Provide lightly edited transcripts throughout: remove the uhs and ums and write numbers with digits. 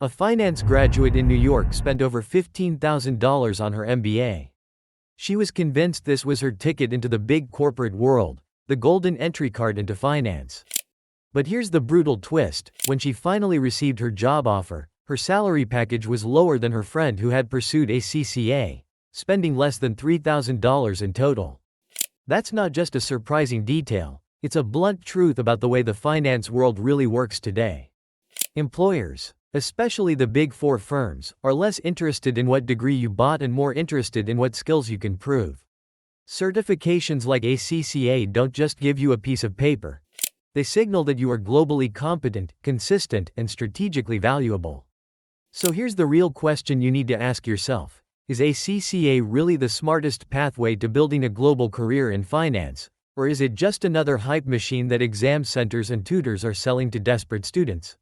A finance graduate in New York spent over $15,000 on her MBA. She was convinced this was her ticket into the big corporate world, the golden entry card into finance. But here's the brutal twist: when she finally received her job offer, her salary package was lower than her friend who had pursued ACCA, spending less than $3,000 in total. That's not just a surprising detail, it's a blunt truth about the way the finance world really works today. Employers, especially the Big Four firms, are less interested in what degree you bought and more interested in what skills you can prove. Certifications like ACCA don't just give you a piece of paper. They signal that you are globally competent, consistent, and strategically valuable. So here's the real question you need to ask yourself: is ACCA really the smartest pathway to building a global career in finance, or is it just another hype machine that exam centers and tutors are selling to desperate students?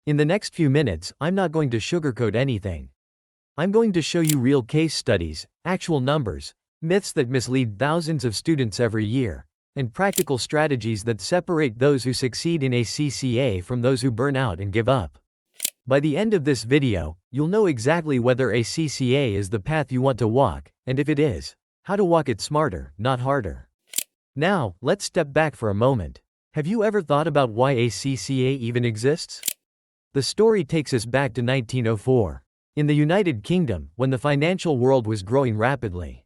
In the next few minutes, I'm not going to sugarcoat anything. I'm going to show you real case studies, actual numbers, myths that mislead thousands of students every year, and practical strategies that separate those who succeed in ACCA from those who burn out and give up. By the end of this video, you'll know exactly whether ACCA is the path you want to walk, and if it is, how to walk it smarter, not harder. Now, let's step back for a moment. Have you ever thought about why ACCA even exists? The story takes us back to 1904. In the United Kingdom, when the financial world was growing rapidly.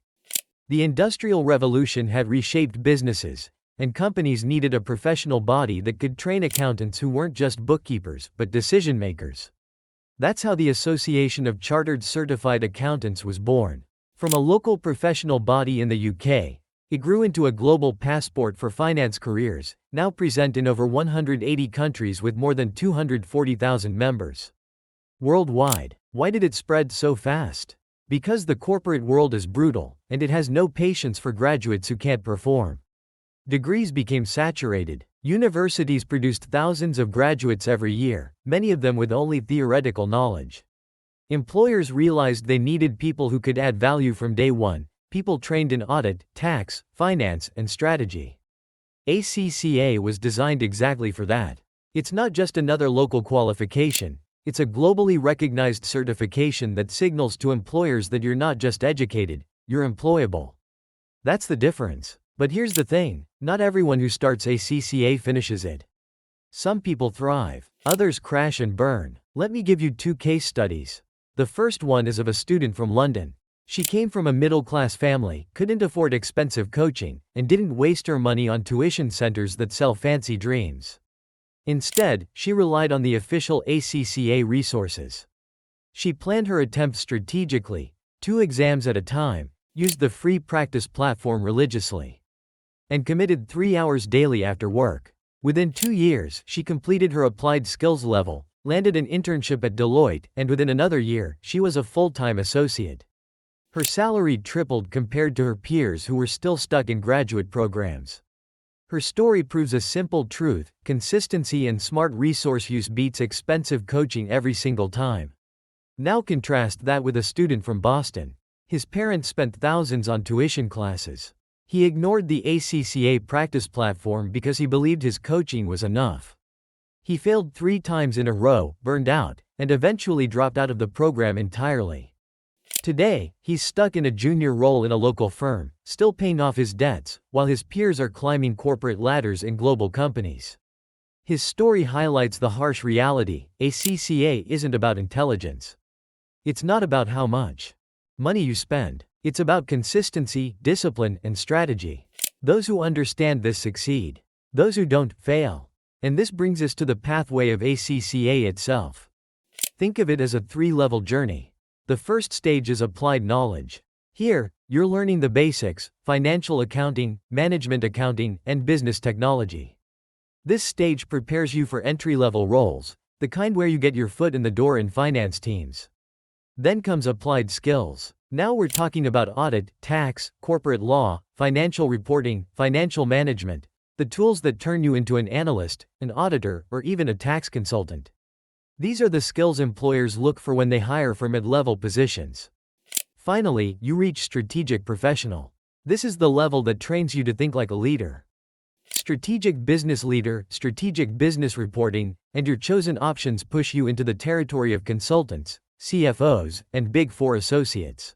The Industrial Revolution had reshaped businesses, and companies needed a professional body that could train accountants who weren't just bookkeepers, but decision makers. That's how the Association of Chartered Certified Accountants was born. From a local professional body in the UK, it grew into a global passport for finance careers, now present in over 180 countries with more than 240,000 members. Worldwide, why did it spread so fast? Because the corporate world is brutal, and it has no patience for graduates who can't perform. Degrees became saturated. Universities produced thousands of graduates every year, many of them with only theoretical knowledge. Employers realized they needed people who could add value from day one, people trained in audit, tax, finance, and strategy. ACCA was designed exactly for that. It's not just another local qualification, it's a globally recognized certification that signals to employers that you're not just educated, you're employable. That's the difference. But here's the thing: not everyone who starts ACCA finishes it. Some people thrive, others crash and burn. Let me give you two case studies. The first one is of a student from London. She came from a middle-class family, couldn't afford expensive coaching, and didn't waste her money on tuition centers that sell fancy dreams. Instead, she relied on the official ACCA resources. She planned her attempts strategically, 2 exams at a time, used the free practice platform religiously, and committed 3 hours daily after work. Within 2 years, she completed her applied skills level, landed an internship at Deloitte, and within another year, she was a full-time associate. Her salary tripled compared to her peers who were still stuck in graduate programs. Her story proves a simple truth: consistency and smart resource use beats expensive coaching every single time. Now contrast that with a student from Boston. His parents spent thousands on tuition classes. He ignored the ACCA Practice Platform because he believed his coaching was enough. He failed 3 times in a row, burned out, and eventually dropped out of the program entirely. Today, he's stuck in a junior role in a local firm, still paying off his debts, while his peers are climbing corporate ladders in global companies. His story highlights the harsh reality: ACCA isn't about intelligence. It's not about how much money you spend. It's about consistency, discipline, and strategy. Those who understand this succeed. Those who don't, fail. And this brings us to the pathway of ACCA itself. Think of it as a 3-level journey. The first stage is applied knowledge. Here, you're learning the basics: financial accounting, management accounting, and business technology. This stage prepares you for entry-level roles, the kind where you get your foot in the door in finance teams. Then comes applied skills. Now we're talking about audit, tax, corporate law, financial reporting, financial management, the tools that turn you into an analyst, an auditor, or even a tax consultant. These are the skills employers look for when they hire for mid-level positions. Finally, you reach strategic professional. This is the level that trains you to think like a leader. Strategic business leader, strategic business reporting, and your chosen options push you into the territory of consultants, CFOs, and Big Four associates.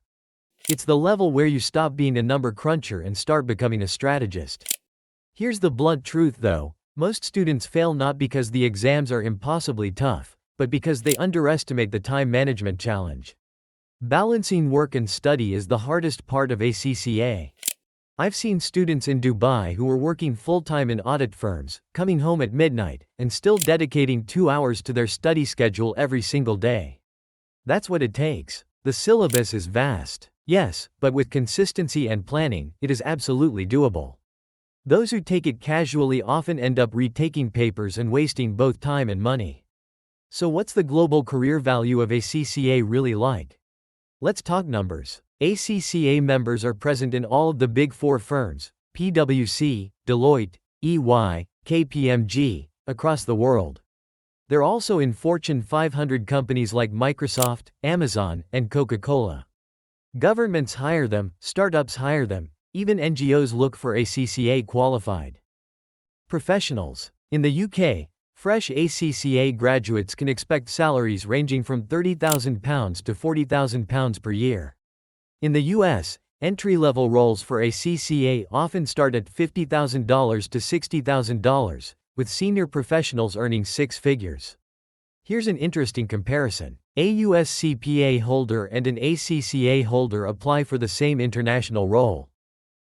It's the level where you stop being a number cruncher and start becoming a strategist. Here's the blunt truth though, most students fail not because the exams are impossibly tough, but because they underestimate the time management challenge. Balancing work and study is the hardest part of ACCA. I've seen students in Dubai who were working full-time in audit firms, coming home at midnight, and still dedicating 2 hours to their study schedule every single day. That's what it takes. The syllabus is vast, yes, but with consistency and planning, it is absolutely doable. Those who take it casually often end up retaking papers and wasting both time and money. So what's the global career value of ACCA really like? Let's talk numbers. ACCA members are present in all of the Big Four firms, PwC, Deloitte, EY, KPMG, across the world. They're also in Fortune 500 companies like Microsoft, Amazon, and Coca-Cola. Governments hire them, startups hire them, even NGOs look for ACCA qualified professionals. In the UK, fresh ACCA graduates can expect salaries ranging from £30,000 to £40,000 per year. In the US, entry-level roles for ACCA often start at $50,000 to $60,000, with senior professionals earning six figures. Here's an interesting comparison. A US CPA holder and an ACCA holder apply for the same international role.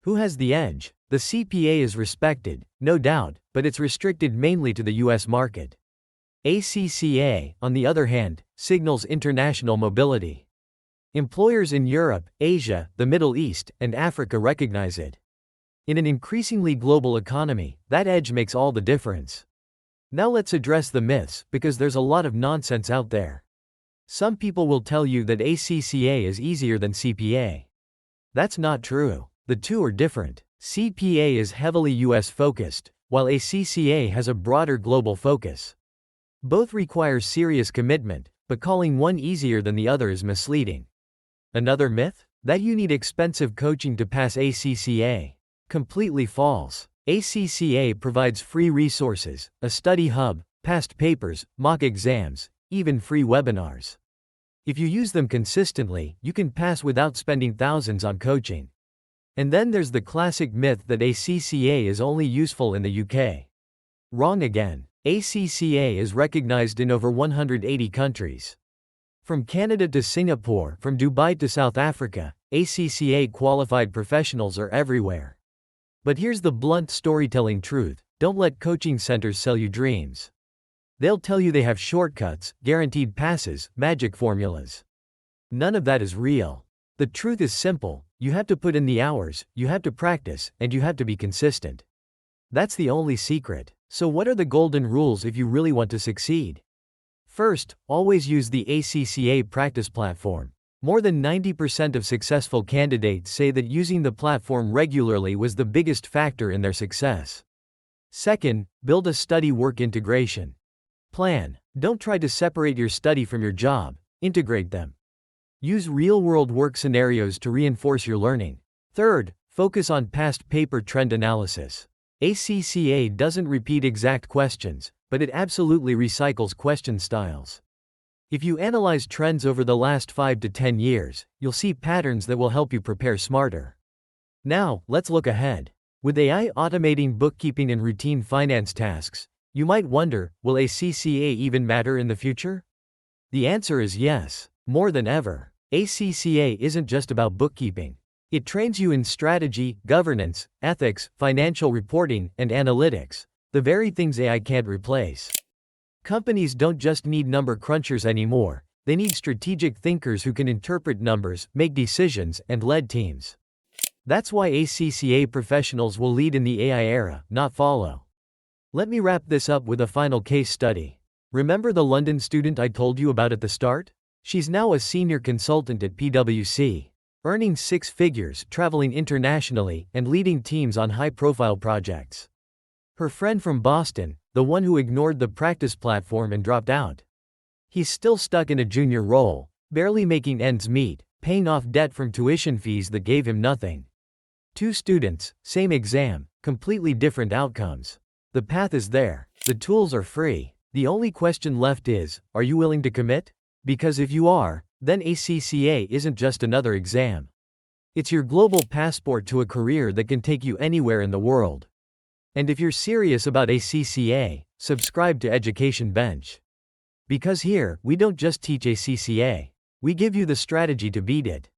Who has the edge? The CPA is respected, no doubt, but it's restricted mainly to the US market. ACCA, on the other hand, signals international mobility. Employers in Europe, Asia, the Middle East, and Africa recognize it. In an increasingly global economy, that edge makes all the difference. Now let's address the myths, because there's a lot of nonsense out there. Some people will tell you that ACCA is easier than CPA. That's not true. The two are different. CPA is heavily US focused, while ACCA has a broader global focus. Both require serious commitment, but calling one easier than the other is misleading. Another myth? That you need expensive coaching to pass ACCA. Completely false. ACCA provides free resources, a study hub, past papers, mock exams, even free webinars. If you use them consistently, you can pass without spending thousands on coaching. And then there's the classic myth that ACCA is only useful in the UK. Wrong again. ACCA is recognized in over 180 countries. From Canada to Singapore, from Dubai to South Africa, ACCA qualified professionals are everywhere. But here's the blunt storytelling truth: don't let coaching centers sell you dreams. They'll tell you they have shortcuts, guaranteed passes, magic formulas. None of that is real. The truth is simple: you have to put in the hours, you have to practice, and you have to be consistent. That's the only secret. So what are the golden rules if you really want to succeed? First, always use the ACCA Practice Platform. More than 90% of successful candidates say that using the platform regularly was the biggest factor in their success. Second, build a study-work integration plan. Don't try to separate your study from your job, integrate them. Use real-world work scenarios to reinforce your learning. Third, focus on past paper trend analysis. ACCA doesn't repeat exact questions, but it absolutely recycles question styles. If you analyze trends over the last 5 to 10 years, you'll see patterns that will help you prepare smarter. Now, let's look ahead. With AI automating bookkeeping and routine finance tasks, you might wonder, will ACCA even matter in the future? The answer is yes, more than ever. ACCA isn't just about bookkeeping. It trains you in strategy, governance, ethics, financial reporting, and analytics, the very things AI can't replace. Companies don't just need number crunchers anymore, they need strategic thinkers who can interpret numbers, make decisions, and lead teams. That's why ACCA professionals will lead in the AI era, not follow. Let me wrap this up with a final case study. Remember the London student I told you about at the start? She's now a senior consultant at PwC, earning six figures, traveling internationally, and leading teams on high-profile projects. Her friend from Boston, the one who ignored the practice platform and dropped out. He's still stuck in a junior role, barely making ends meet, paying off debt from tuition fees that gave him nothing. Two students, same exam, completely different outcomes. The path is there. The tools are free. The only question left is, are you willing to commit? Because if you are, then ACCA isn't just another exam. It's your global passport to a career that can take you anywhere in the world. And if you're serious about ACCA, subscribe to Education Bench. Because here, we don't just teach ACCA. We give you the strategy to beat it.